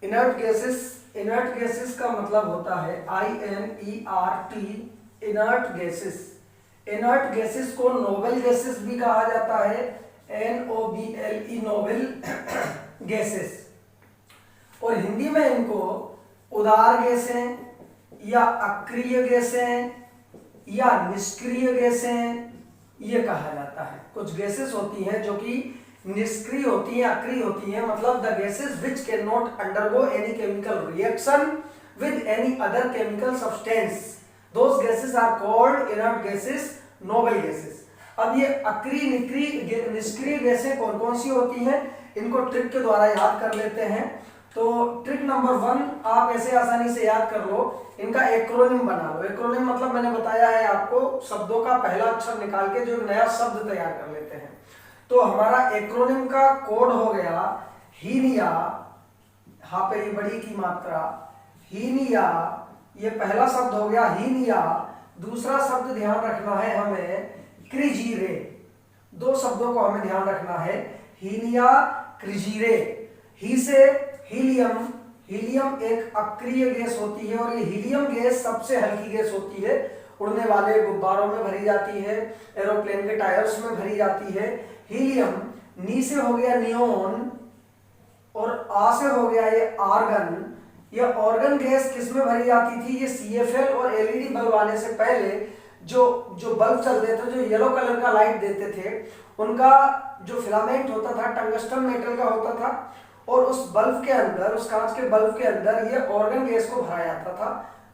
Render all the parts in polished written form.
Inert gases का मतलब होता है INERT, inert gases. Inert gases को नोबल गैसेस भी कहा जाता है, NOBLE, नोबल गैसेस। और हिंदी में इनको उदार गैसें या अक्रिय गैसें या निष्क्रिय गैसें ये कहा जाता है। कुछ गैसेस होती हैं जो कि निष्क्रिय होती हैं, अक्रिय होती हैं, मतलब the gases which cannot undergo any chemical reaction with any other chemical substance, those gases are called inert gases, noble gases. अब ये अक्रिय निष्क्रिय गैसें कौन कौन सी होती हैं, इनको ट्रिक के द्वारा याद कर लेते हैं। तो ट्रिक नंबर 1 आप ऐसे आसानी से याद कर लो, इनका एक्रोनिम बना लो। एक्रोनिम मतलब मैंने बताया है आपको, शब्दों का पहला अक्षर निकाल के जो एक नया शब्द तैयार कर लेते हैं। तो हमारा एक्रोनिम का कोड हो गया हीनिया, यहाँ पे ये बड़ी की मात्रा, हीनिया, ये पहला शब्द हो गया हीनिया। दूसरा शब्द ध्यान रखना है हमें, क्रिजीरे। दो शब्दों को हमें ध्यान रखना है, हीनिया, क्रिजीरे। ही से हीलियम, हीलियम एक अक्रिय गैस होती है और ये हीलियम गैस सबसे हल्की गैस होती है, उड़ने वाले गुब्बारों में भरी जाती है, एरोप्लेन के टायर्स में भरी जाती है। हीलियम, नी से हो गया नियोन और आ से हो गया ये आर्गन। ये ऑर्गन गैस किसमें भरी जाती थी, ये CFL और LED बल्ब आने से पहले जो बल्ब चलते थे, जो येलो कलर का लाइट देते थे, उनका जो फिलामेंट होता था टंगस्टन मेटल का होता था और उस बल्ब के अंदर, उस कांच के बल्ब के अंदर ये ऑर्गन गैस को भरा जाता था।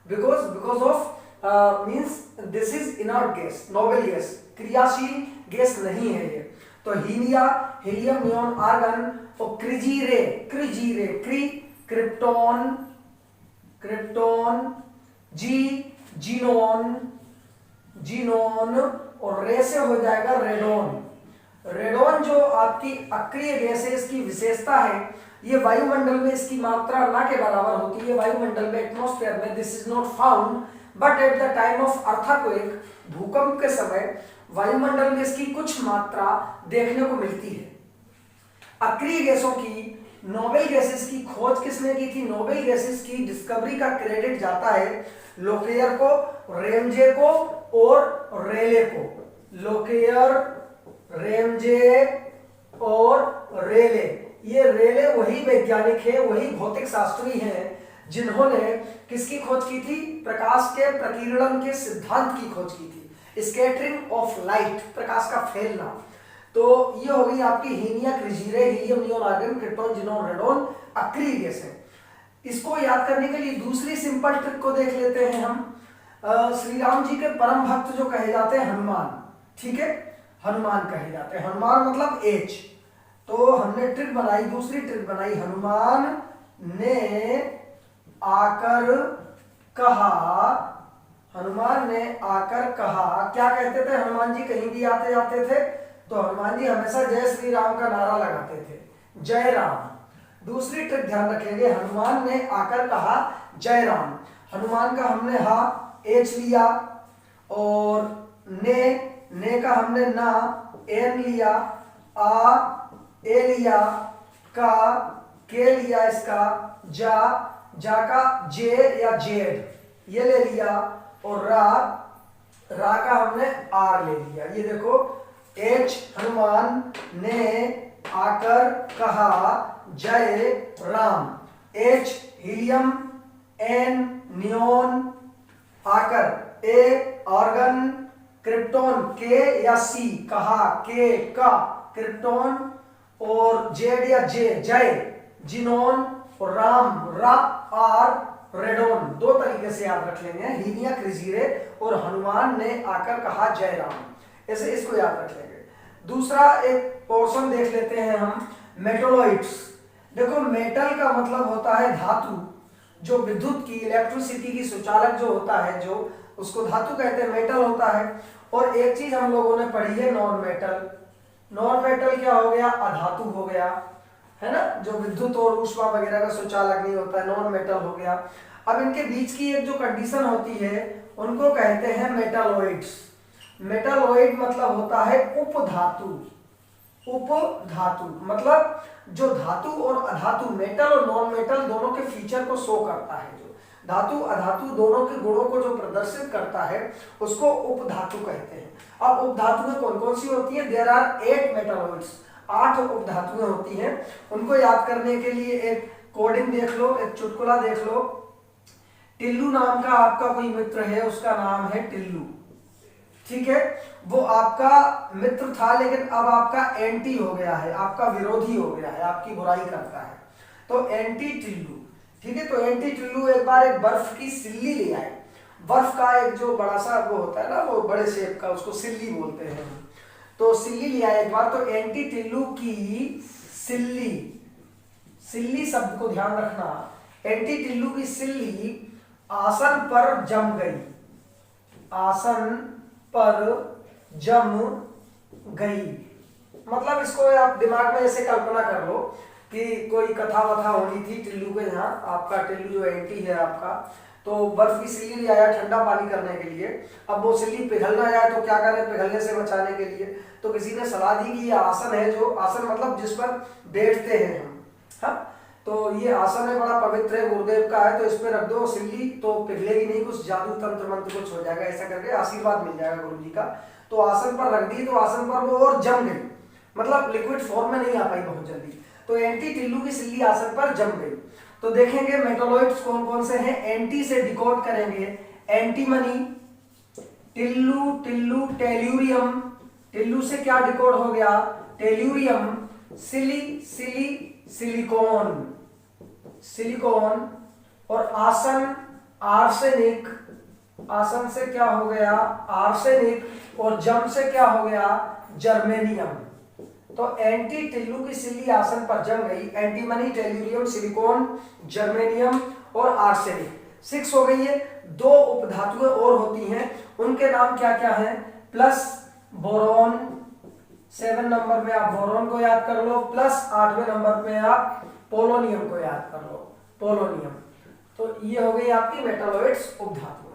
Because of means this is inert gas, noble gas, क्रियाशील गैस नहीं है ये। तो हीलिया, हीलियम, नियोन, आर्गन और क्रिजीरे, क्रिजीरे, क्रिप्टॉन, क्रिप्टॉन, जीनोन, जीनोन और रे से हो जाएगा रेडोन। रेडोन जो आपकी अक्रिय गैस है, इसकी विशेषता है ये वायुमंडल में इसकी मात्रा ना के बराबर होती है, वायुमंडल में, एटमॉस्फेयर में this is not found, but at the time of earthquake, भूकंप के समय वायुमंडल में इसकी कुछ मात्रा देखने को मिलती है। अक्रिय गैसों की, नोबेल गैसेस की खोज किसने की थी, नोबेल गैसेस की डिस्कवरी का क्रेडिट जाता है लोकेयर को, रेमजे को और रेले को। लोकेयर, रेमजे और रेले, ये रेले वही वैज्ञानिक है, वही भौतिक शास्त्री हैं जिन्होंने किसकी खोज की थी, प्रकाश के प्रकीर्णन के सिद्धांत की खोज की थी, स्कैटरिंग ऑफ लाइट, प्रकाश का फैलना। तो ये हो गई आपकी हीनिया, क्रिजीरे, helium, neon, argon, krypton, xenon, radon अक्रिय गैस है। इसको याद करने के लिए दूसरी सिंपल ट्रिक को देख लेते हैं हम। श्री राम जी के परम भक्त जो कहे जाते हैं हनुमान, ठीक है, हनुमान कहे जाते हैं, हनुमान मतलब एज। तो हमने ट्रिक बनाई, दूसरी ट्रिक बनाई, हनुमान ने आकर कहा, हनुमान ने आकर कहा, क्या कहते थे हनुमान जी कहीं भी आते जाते थे, तो हनुमान जी हमेशा जय श्री राम का नारा लगाते थे, जय राम। दूसरी ट्रिक ध्यान रखेंगे, हनुमान ने आकर कहा जय राम। हनुमान का हमने हा एच लिया और ने का हमने ना एन लिया, आ ए लिया, का के लिया, इसका जा का जे या जेड ये ले लिया और रा का हमने आर ले लिया। ये देखो, एच हनुमान ने आकर कहा जय Ram, H helium, N neon, आकर, ए ऑर्गन, क्रिप्टॉन, के या सी, कहा, के का क्रिप्टॉन और जेड या जे जय, जीनोन और राम, रा आर, रेडोन। दो तरीके से याद रख लेंगे, हीनिया, क्रिजीरे और हनुमान ने आकर कहा जय राम, ऐसे इसको याद रख लेंगे। दूसरा एक पोर्शन देख लेते हैं हम, मेटोलॉइड्स। देखो, मेटल का मतलब होता है धातु, जो विद्युत की, इलेक्ट्रिसिटी की सुचालक जो होता है, जो उसको धातु कहते हैं, मेटल होता है। और एक चीज हम लोगों ने पढ़ी है, नॉन मेटल। नॉन मेटल क्या हो गया, अधातु हो गया, है ना, जो विद्युत और ऊष्मा वगैरह का सुचालक नहीं होता है, नॉन मेटल हो गया। अब इनके बीच की एक जो कंडीशन होती है उनको कहते हैं मेटालॉइड्स। मेटालॉइड मतलब होता है उपधातु, उपधातु मतलब जो धातु और अधातु, मेटल और नॉन मेटल दोनों के फीचर को शो करता है, जो धातु अधातु दोनों के गुणों को जो प्रदर्शित करता है उसको उपधातु कहते हैं। अब उपधातु में कौन कौन सी होती है? देयर आर 8 मेटालॉइड्स, 8 उपधातुएं होती हैं। उनको याद करने के लिए एक कोडिंग देख लो, एक चुटकुला देख लो। टिल्लू नाम का आपका कोई मित्र है, उसका नाम है टिल्लू, ठीक है। वो आपका मित्र था लेकिन अब आपका एंटी हो गया है, आपका विरोधी हो गया है, आपकी बुराई करता है, तो एंटी टिल्लू, ठीक है। तो एंटी टिल्लू एक बार एक बर्फ की सिल्ली ले आए। बर्फ का एक जो बड़ा सा वो होता है ना, वो बड़े शेप का, उसको सिल्ली बोलते हैं। तो सिल्ली ले आए एक बार, तो एंटी टिल्लू की सिल्ली, सिल्ली शब्द को ध्यान रखना, एंटी टिल्लू की सिल्ली आसन पर जम गई, आसन पर जम गई। मतलब इसको आप दिमाग में ऐसे कल्पना कर लो कि कोई कथा वथा होनी थी टिल्लू के यहाँ, आपका टिल्लू जो एंटी है आपका, तो बर्फ की सिल्ली ले आया ठंडा पानी करने के लिए। अब वो सिल्ली पिघल ना जाए तो क्या करें पिघलने से बचाने के लिए? तो किसी ने सलाह दी कि ये आसन है, जो आसन मतलब जिस पर बैठते हैं हम, हाँ, तो ये आसन है, बड़ा पवित्र है, गुरुदेव का है, तो इस पे रख दो सिल्ली, तो पिघलेगी नहीं, कुछ जादू तंत्र मंत्र कुछ हो जाएगा, ऐसा करके आशीर्वाद मिल जाएगा गुरु जी का। तो आसन पर रख दी, तो आसन पर वो और जम गई, मतलब लिक्विड फॉर्म में नहीं आ पाई बहुत जल्दी, तो एंटी टिल्लू की सिल्ली आसन पर जम गई। तो देखेंगे मेटालॉइड्स कौन कौन से हैं, एंटी से डिकोड करेंगे, एंटीमनी, टिल्लू, टिल्लू, टेल्यूरियम, टिल्लू से क्या डिकोड हो गया? टेल्यूरियम, सिली, सिली, सिलिकॉन, सिलिकॉन, और आसन, आर्सेनिक, आसन से क्या हो गया? आर्सेनिक, और जम से क्या हो गया? जर्मेनियम। तो एंटी टिल्लू की सिल्ली आसन पर जम गई, एंटीमनी, टेल्यूरियम, सिलिकॉन, जर्मेनियम और आर्सेनिक। 6 हो गई है। 2 उपधातुएं और होती हैं, उनके नाम क्या क्या हैं? प्लस बोरॉन, 7 नंबर में आप बोरॉन को याद कर लो, प्लस 8वें नंबर पे आप पोलोनियम को याद कर लो, पोलोनियम। तो ये हो गई आपकी मेटालॉइड्स उपधातु।